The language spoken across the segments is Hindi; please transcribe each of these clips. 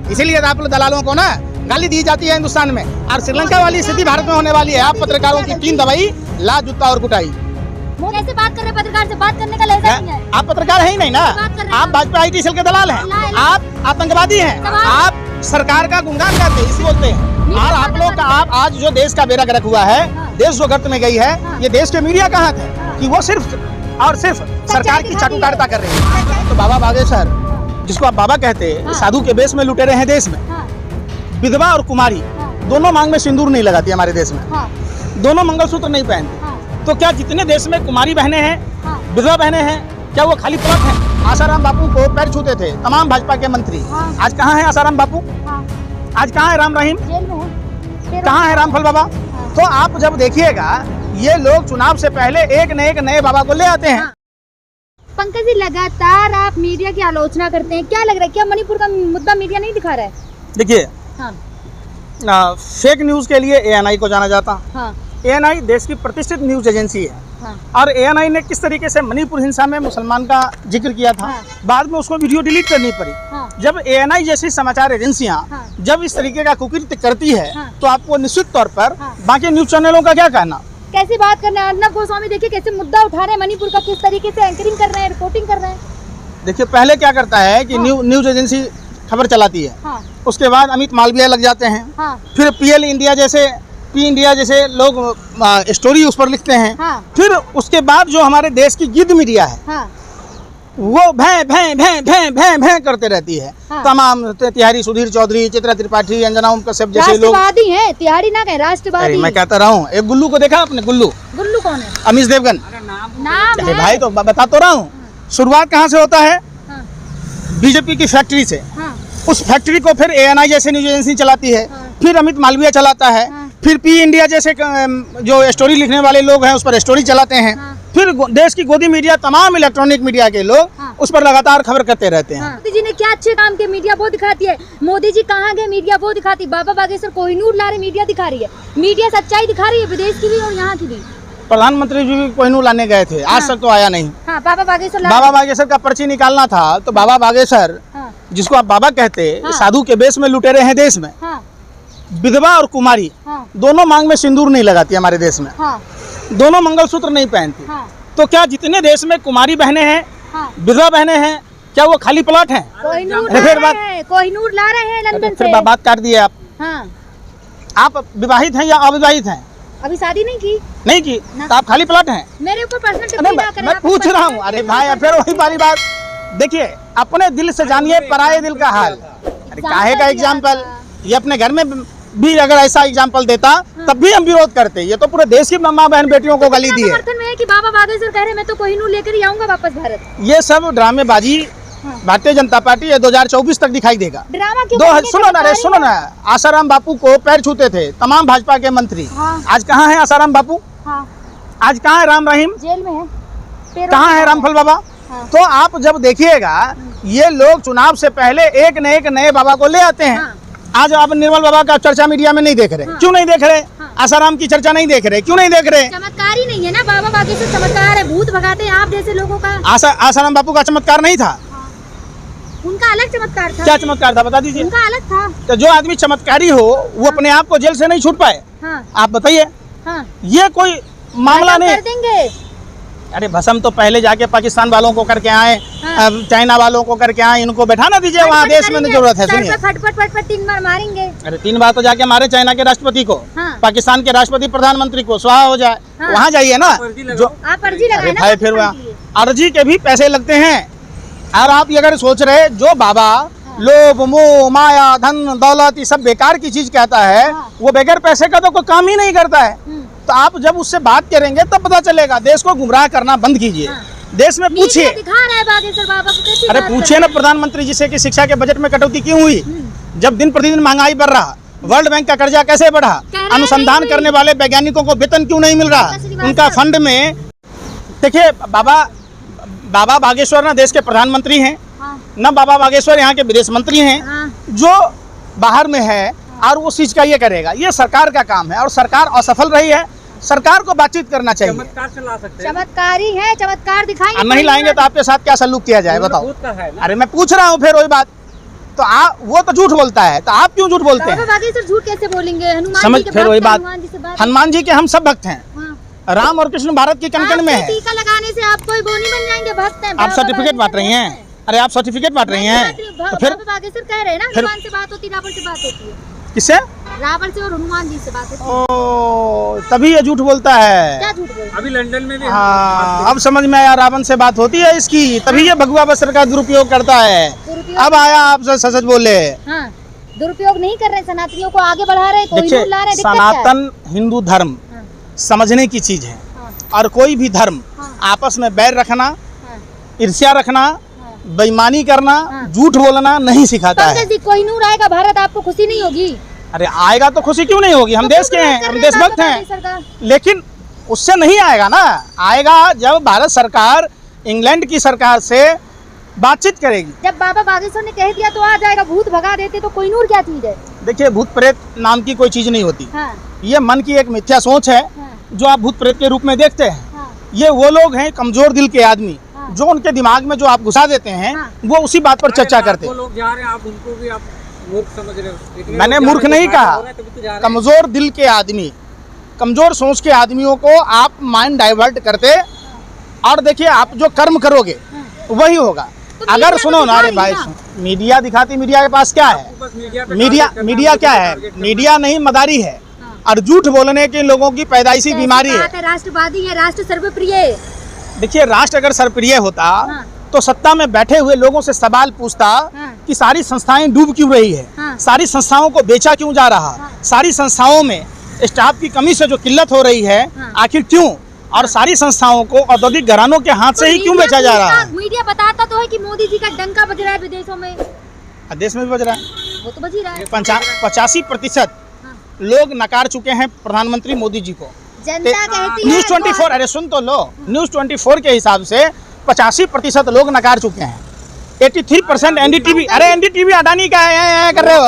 इसीलिए आप लोग दलालों को ना गाली दी जाती है हिंदुस्तान में। और श्रीलंका वाली स्थिति भारत में होने वाली है। आप पत्रकारों की 3 दवाई, ला, जूता और कुटाई। कैसे बात कर रहे हैं? पत्रकार से बात करने का लहजा नहीं है। आप पत्रकार है ही नहीं ना, आप भाजपा IT सेल के दलाल हैं, आप आतंकवादी हैं, आप सरकार का गुणगान करते हैं, इसी बोलते हैं। और आप लोग का आप आज जो देश का बेड़ा गर्क हुआ है, देश जो गर्त में गई है, ये देश के मीडिया कहाँ थे कि वो सिर्फ और सिर्फ सरकार की चाटुकारिता कर रही है। तो बाबा बागेश्वर, जिसको आप बाबा कहते हैं, साधु के बेस में लुटेरे हैं देश में। विधवा और कुमारी दोनों मांग में सिंदूर नहीं लगाती हमारे देश में, दोनों मंगलसूत्र नहीं पहनती। तो क्या जितने देश में कुमारी बहनें हैं, विधवा बहनें हैं, क्या वो खाली प्लॉट हैं? आसाराम बापू को पैर छूते थे तमाम भाजपा के मंत्री। आज कहाँ है आसाराम बापू? आज कहाँ है राम रहीम? कहाँ है रामफल बाबा? तो आप जब देखिएगा, ये लोग चुनाव से पहले एक नए बाबा को ले आते हैं। पंकज जी, लगातार आप मीडिया की आलोचना करते हैं, क्या लग रहा है, क्या मणिपुर का मुद्दा मीडिया नहीं दिखा रहा है? देखिए, फेक न्यूज के लिए ANI को जाना जाता। ANI देश की प्रतिष्ठित न्यूज एजेंसी है। और ANI ने किस तरीके से मणिपुर हिंसा में मुसलमान का जिक्र किया था, बाद में उसको वीडियो डिलीट करनी पड़ी। जब ANI जैसी समाचार एजेंसियां जब इस तरीके का कुकृत्य करती है, तो आपको निश्चित तौर पर बाकी न्यूज चैनलों का क्या कहना? कैसी बात करना है? अर्नब गोस्वामी देखिए कैसे मुद्दा उठा रहे हैं मणिपुर का, किस तरीके से एंकरिंग कर रहे हैं, रिपोर्टिंग कर रहे हैं। देखिए, पहले क्या करता है कि न्यूज एजेंसी खबर चलाती है, उसके बाद अमित मालवीय लग जाते हैं, फिर P इंडिया जैसे लोग स्टोरी उस पर लिखते हैं, फिर उसके बाद जो हमारे देश की गिद्ध मीडिया है, वो भैं भैं भैं भैं भैं भैं करते रहती है। तमाम तिहारी सुधीर चौधरी, चित्रा त्रिपाठी, अंजना ओम कश्यप जैसे लोग राष्ट्रवादी हैं, तिहारी ना कहें, राष्ट्रवादी। मैं कहता रहा हूँ, एक गुल्लू को देखा आपने? गुल्लू कौन है? अमीश देवगन नाम है भाई, तो बता तो रहा हूँ। शुरुआत कहाँ से होता है? BJP की फैक्ट्री से। उस फैक्ट्री को फिर ANI जैसे न्यूज एजेंसी चलाती है, फिर अमित मालवीय चलाता है, फिर P इंडिया जैसे जो स्टोरी लिखने वाले लोग हैं उस पर स्टोरी चलाते हैं, फिर देश की गोदी मीडिया, तमाम इलेक्ट्रॉनिक मीडिया के लोग उस पर लगातार खबर करते रहते हैं। मोदी जी ने क्या अच्छे काम किए, मीडिया वो दिखाती है। मोदी जी कहाँ गए, मीडिया वो दिखाती है। बाबा बागेश्वर कोहिनूर ला रहे, मीडिया दिखा रही है। मीडिया सच्चाई दिखा रही है, विदेश की भी और यहाँ की भी। प्रधानमंत्री जी भी कोहिनूर लाने गए थे, आज तक तो आया नहीं। बाबा बागेश्वर का पर्ची निकालना था, तो बाबा बागेश्वर, जिसको आप बाबा कहते हैं, साधु के बेस में लुटेरे हैं देश में। विधवा और कुमारी दोनों मांग में सिंदूर नहीं लगाती हमारे देश में, दोनों मंगलसूत्र नहीं पहनती। तो क्या जितने देश में कुमारी बहनें हैं, विधवा बहनें हैं, क्या वो खाली प्लॉट हैं? कोहिनूर ला रहे हैं लंदन से। फिर बात काट दी है आप विवाहित हैं या अविवाहित हैं? अभी शादी नहीं की तो आप खाली प्लॉट हैं? मेरे ऊपर पर्सनल टिप्पणी ना करें। मैं पूछ रहा हूँ। अरे भाई, फिर वही वाली बात। देखिए, अपने दिल से जानिए पराये दिल का हाल। अरे काहे का एग्जाम्पल? ये अपने घर में भी अगर ऐसा एग्जाम्पल देता तब भी हम विरोध करते। ये तो पूरे देश की माँ बहन बेटियों को गाली दी है। समर्थन में है कि बाबा बागेश्वर कह रहे मैं तो कोहिनूर लेकर ही आऊंगा वापस भारत। ये सब ड्रामेबाजी भारतीय जनता पार्टी 2024 तक दिखाई देगा। ड्रामा क्यों? सुनो ना, आसाराम बापू को पैर छूते थे तमाम भाजपा के मंत्री। आज कहाँ है आसाराम बापू? आज कहाँ है राम रहीम? जेल में है। कहाँ है रामफल बाबा? तो आप जब देखिएगा, ये लोग चुनाव से पहले एक नए बाबा को ले आते हैं। आज आप निर्मल बाबा का चर्चा मीडिया में नहीं देख रहे। क्यों नहीं देख रहे? आसाराम की चर्चा नहीं देख रहे, क्यों नहीं देख रहे? चमत्कार ही नहीं है ना बाबा बागेश्वर, चमत्कार है, भूत भगाते हैं आप जैसे लोगों का। आसाराम बापू का चमत्कार नहीं था, उनका अलग चमत्कार था। क्या चमत्कार था बता दीजिए? उनका अलग था। तो जो आदमी चमत्कारी हो वो अपने आप को जेल से नहीं छूट पाए। आप बताइए, ये कोई मामला नहीं। कर देंगे। अरे भसम तो पहले जाके पाकिस्तान वालों को करके आए, चाइना वालों को करके आए, इनको बैठा ना दीजिए वहाँ देश में जरूरत है। सुनिए, फटफट 3 बार मारेंगे। अरे 3 बार तो जाके मारे चाइना के राष्ट्रपति को, पाकिस्तान के राष्ट्रपति प्रधानमंत्री को, स्वाहा हो जाए। वहाँ जाइए ना, जो आप अर्जी लगाए ना, भाई फिर अर्जी के भी पैसे लगते हैं। और आप ये अगर सोच रहे जो बाबा लोभ मोह माया धन दौलत ये सब बेकार की चीज कहता है, वो बगैर पैसे का तो कोई काम ही नहीं करता है। तो आप जब उससे बात करेंगे तब पता चलेगा। देश को गुमराह करना बंद कीजिए। देश में पूछिए, अरे पूछिए ना प्रधानमंत्री जी से कि शिक्षा के बजट में कटौती क्यों हुई, जब दिन प्रतिदिन महंगाई बढ़ रहा, वर्ल्ड बैंक का कर्जा कैसे बढ़ा, अनुसंधान करने वाले वैज्ञानिकों को वेतन क्यों नहीं मिल रहा उनका फंड में। देखिए, बाबा बागेश्वर ना देश के प्रधानमंत्री हैं, न बाबा बागेश्वर यहाँ के विदेश मंत्री हैं। जो बाहर में है और वो चीज का ये करेगा, ये सरकार का काम है और सरकार असफल रही है। सरकार को बातचीत करना चाहिए। चमत्कार से ला सकते हैं। चमत्कारी है, चमत्कार दिखाएंगे। नहीं लाएंगे तो आपके साथ क्या सलूक किया जाए बताओ? अरे मैं पूछ रहा हूँ, फिर वही बात। तो आप वो तो झूठ बोलता है, तो आप क्यों झूठ बोलते हैं? बाबा बागेश्वर झूठ कैसे बोलेंगे? हनुमान समझ जी के फिर भक्त वही हैं, बात, हनुमान जी से बात हनुमान जी के हम सब भक्त हैं। हाँ। राम और कृष्ण भारत की कण कण में है। टीका लगाने से आप कोई वो नहीं बन जाएंगे, भक्त हैं। आप बाबा सर्टिफिकेट बागेश्वर बांट रही हैं? अरे आप सर्टिफिकेट बांट रही हैं तो फिर बाबा बागेश्वर कह रहे हैं ना, फिर- हनुमान से बात होती, रावण से बात होती है। किससे? रावण से और हनुमान जी से बात होती है। ओ, तभी ये झूठ बोलता है। क्या झूठ बोल? अभी लंदन में भी हाँ, अब समझ में आया, रावण से बात होती है इसकी, तभी ये भगवा वस्त्र का दुरुपयोग करता है। दुरुपयोग- अब आया आप सच बोले। हाँ, दुरुपयोग नहीं कर रहे, सनातनियों को आगे बढ़ा रहे, कोई देखिए, नूर ला रहे, दिक्कत क्या है? सनातन हिंदू धर्म हाँ, समझने की चीज है, हाँ, और कोई भी धर्म हाँ, आपस में बैर रखना, हाँ, ईर्ष्या रखना, हाँ। बेईमानी करना, हाँ। झूठ बोलना नहीं सिखाता है। पंकज जी, कोई नूर आएगा भारत, आपको खुशी नहीं होगी? अरे आएगा तो खुशी क्यों नहीं होगी? हम तो देश के क्यों हैं, कर हम रहे देशभक्त बाबा हैं, बागेश्वर का? लेकिन उससे नहीं आएगा ना। आएगा जब भारत सरकार इंग्लैंड की सरकार से बातचीत करेगी। जब बाबा बागेश्वर ने कह दिया तो आ जाएगा, भूत भगा देते तो कोई नूर क्या चीज है? देखिए, भूत प्रेत नाम की कोई चीज नहीं होती। हाँ, ये मन की एक मिथ्या सोच है हाँ, जो आप भूत प्रेत के रूप में देखते हैं। हाँ, ये वो लोग हैं कमजोर दिल के आदमी, हाँ। जो उनके दिमाग में जो आप घुसा देते हैं, हाँ। वो उसी बात पर चर्चा करते वो हैं। लोग जा रहे हैं, आप उनको भी आप मूर्ख समझ रहे हो। इतने मैंने लोग जा मूर्ख रहे हैं, नहीं तो फायदा कहा। हो रहा है, तभी तो जा रहे हैं। कमजोर दिल के आदमी, कमजोर सोच के आदमियों को आप माइंड डाइवर्ट करते, और देखिए आप जो कर्म करोगे वही होगा। तो अगर मीडिया सुनो तो ना, अरे दिखा भाई रही सुन, मीडिया दिखाती, मीडिया के पास क्या है? बस मीडिया पे मीडिया टारगेट करना, मीडिया क्या है? टारगेट करना। मीडिया नहीं, मदारी है, और झूठ बोलने के लोगों की पैदाइशी कैसी बीमारी है। बात है, राष्ट्रवादी है, राष्ट्र सर्वप्रिय। देखिए, राष्ट्र अगर सर्वप्रिय होता हाँ। तो सत्ता में बैठे हुए लोगों से सवाल पूछता हाँ। कि सारी संस्थाएं डूब क्यों रही है, हाँ। सारी संस्थाओं को बेचा क्यों जा रहा, हाँ। सारी संस्थाओं में स्टाफ की कमी से जो किल्लत हो रही है, हाँ। आखिर क्यों, और सारी संस्थाओं को औद्योगिक घरानों के हाथ से ही क्यों बेचा जा रहा है? मीडिया बताता तो है कि मोदी जी का डंका बज रहा है विदेशों में, देश में भी बज रहा है। वो तो बज ही रहा है। 85% हाँ। लोग नकार चुके हैं प्रधानमंत्री मोदी जी को। जनता कहती है न्यूज 24, अरे सुन तो लो, न्यूज 24 के हिसाब से 85% लोग नकार चुके हैं। 83% एनडीटीवी, अरे एनडीटीवी अडानी का है कर रहे हो,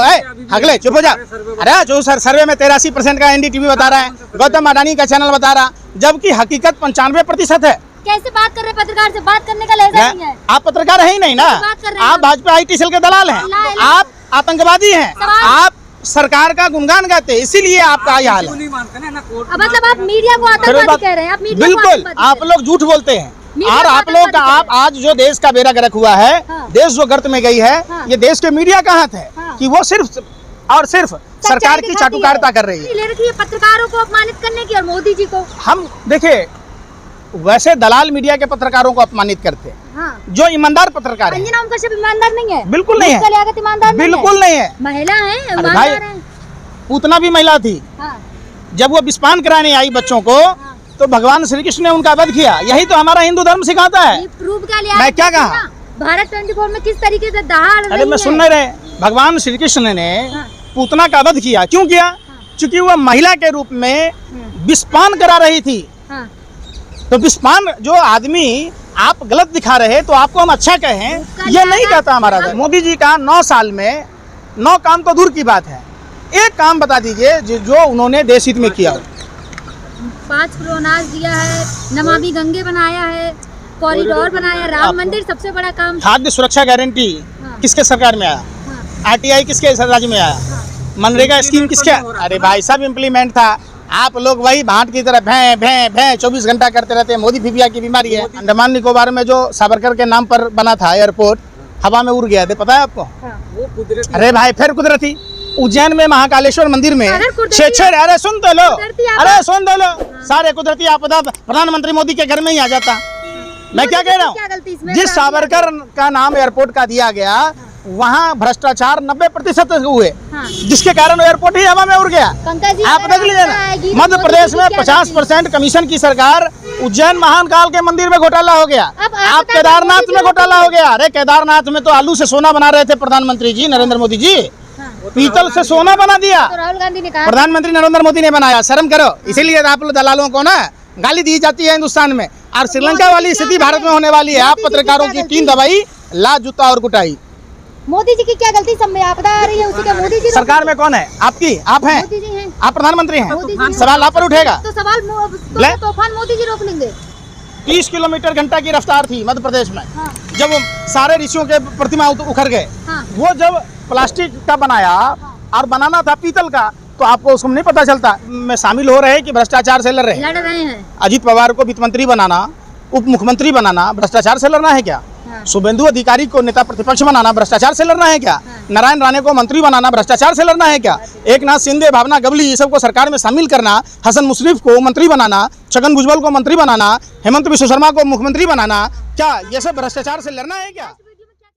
अगले चुप हो जा। अरे जो सर सर्वे में 83% का एनडीटीवी बता रहा है, गौतम अडानी का चैनल बता रहा, जबकि हकीकत 95% है। कैसे बात कर रहे हैं? पत्रकार से बात करने का लहजा नहीं है। आप पत्रकार है ही नहीं ना, बात कर रहे हैं आप भाजपा IT सेल के दलाल हैं, आप आतंकवादी हैं, आप सरकार का गुणगान गाते हैं, इसीलिए आपका यह हाल क्यों है। नहीं मानते ना कोर्ट अब मतलब आप मीडिया को फिर आतंकवादी बात- कह रहे हैं, आप मीडिया को बिल्कुल, आतंकवादी आप कह रहे लोग झूठ बोलते हैं, मीडिया और को आप लोग का आतंकवादी आप आज जो देश का बेड़ा गर्क हुआ है, हाँ। देश जो गर्त में गई है, हाँ। ये देश के मीडिया का हाथ है हाँ। कि वो सिर्फ और सिर्फ सच्चाई सरकार की दिखाती चाटुकारिता है। कर रही है। ले रखी है पत्रकारों को अपमानित करने की और मोदी जी को। हम देखिए, वैसे दलाल मीडिया के पत्रकारों को अपमानित करते हैं, हाँ, जो ईमानदार पत्रकार हैं। अंजना ओम कश्यप ईमानदार नहीं है, बिल्कुल नहीं है, उसका लियाकत ईमानदार नहीं है। बिल्कुल नहीं है। महिला है, भाई, ईमानदार है। पूतना भी महिला थी, हाँ, जब वो विस्पान कराने आई बच्चों को, तो भगवान श्री कृष्ण ने उनका वध किया। यही तो हमारा हिंदू धर्म सिखाता है। ये प्रूफ क्या लिया? मैं क्या कहा? भारत 24 में किस तरीके से दहाड़ अरे रही मैं है। सुन नहीं रहे, भगवान श्री कृष्ण ने हाँ। पूतना का वध किया। क्यों किया? क्योंकि वह महिला के रूप में विस्पान करा रही थी। हाँ, तो विस्पान जो आदमी आप गलत दिखा रहे, तो आपको हम अच्छा कहें, ये नहीं कहता हमारा धर्म। मोदी जी का 9 साल में 9 काम तो दूर की बात है, एक काम बता दीजिए जो उन्होंने देश हित में किया हो। 5 करोड़ अनाज दिया है, नमामि गंगे बनाया है, कॉरिडोर बनाया, राम मंदिर सबसे बड़ा काम। खाद्य सुरक्षा गारंटी हाँ। किसके सरकार में आया? हाँ, RTI किसके राज्य में आया? मनरेगा स्कीम किसके? अरे भाई, सब इम्प्लीमेंट था। आप लोग वही भांट की तरह भैं भैं भैं 24 घंटा करते रहते हैं। मोदी फिफिया की बीमारी है। अंडमान निकोबार में जो सावरकर के नाम पर बना था एयरपोर्ट, हवा में उड़ गया था, पता है आपको? हाँ। वो कुदरती अरे भाई, फिर कुदरती। उज्जैन में महाकालेश्वर मंदिर में अरे कुदरती 6 अरे सुन तो लो, कुदरती आपदा। अरे सुन तो लो, सारे कुदरती आपदा प्रधानमंत्री मोदी के घर में ही आ जाता। मैं क्या कह रहा क्या गलती हूँ? इसमें? जिस सावरकर का नाम एयरपोर्ट का दिया गया, वहाँ भ्रष्टाचार 90% हुए, हाँ। जिसके कारण एयरपोर्ट ही हवा में उड़ गया। पंकज जी, आप अगर देख लीजिए आपका ना, आएगी तो मध्य मोदी प्रदेश जी में की क्या 50% कमीशन की सरकार, उज्जैन महाकाल के मंदिर में घोटाला हो गया। अब आप आप बताइए, केदारनाथ मोदी में जी घोटाला हो गया। अरे केदारनाथ में तो आलू से सोना बना रहे थे प्रधानमंत्री जी नरेंद्र मोदी जी, हाँ, पीतल से सोना बना दिया तो राहुल गांधी ने कहा प्रधानमंत्री नरेंद्र मोदी ने बनाया। शर्म करो। इसीलिए आप लोग दलालों को ना गाली दी जाती है हिंदुस्तान में, और श्रीलंका वाली स्थिति भारत में होने वाली है। आप पत्रकारों की 3 दवाई, ला जूता और कुटाई। मोदी जी की क्या गलती? सब में आपदा आ रही है, उसी का मोदी जी सरकार में कौन है? आपकी, आप हैं, मोदी जी हैं। आप प्रधानमंत्री मोदी जी हैं। हैं। सवाल आप पर उठेगा। तो सवाल ले। तूफान मोदी जी रोक लेंगे। 30 किलोमीटर घंटा की रफ्तार थी मध्य प्रदेश में, हाँ, जब सारे ऋषियों के प्रतिमा उखड़ गए, हाँ। वो जब प्लास्टिक का बनाया और बनाना था पीतल का, तो आपको उसको नहीं पता चलता में शामिल हो रहे हैं कि भ्रष्टाचार से लड़ रहे हैं। लड़ रहे हैं। अजीत पवार को वित्त मंत्री बनाना, उप मुख्यमंत्री बनाना भ्रष्टाचार से लड़ना है क्या? हाँ। शुभेंदु अधिकारी को नेता प्रतिपक्ष बनाना भ्रष्टाचार से लड़ना है क्या? हाँ। नारायण राणे को मंत्री बनाना भ्रष्टाचार से लड़ना है क्या? एकनाथ शिंदे, भावना गवली ये सबको सरकार में शामिल करना, हसन मुशर्रफ को मंत्री बनाना, छगन भुजबल को मंत्री बनाना, हेमंत बिश्व शर्मा को मुख्यमंत्री बनाना, क्या ये सब भ्रष्टाचार से लड़ना है क्या?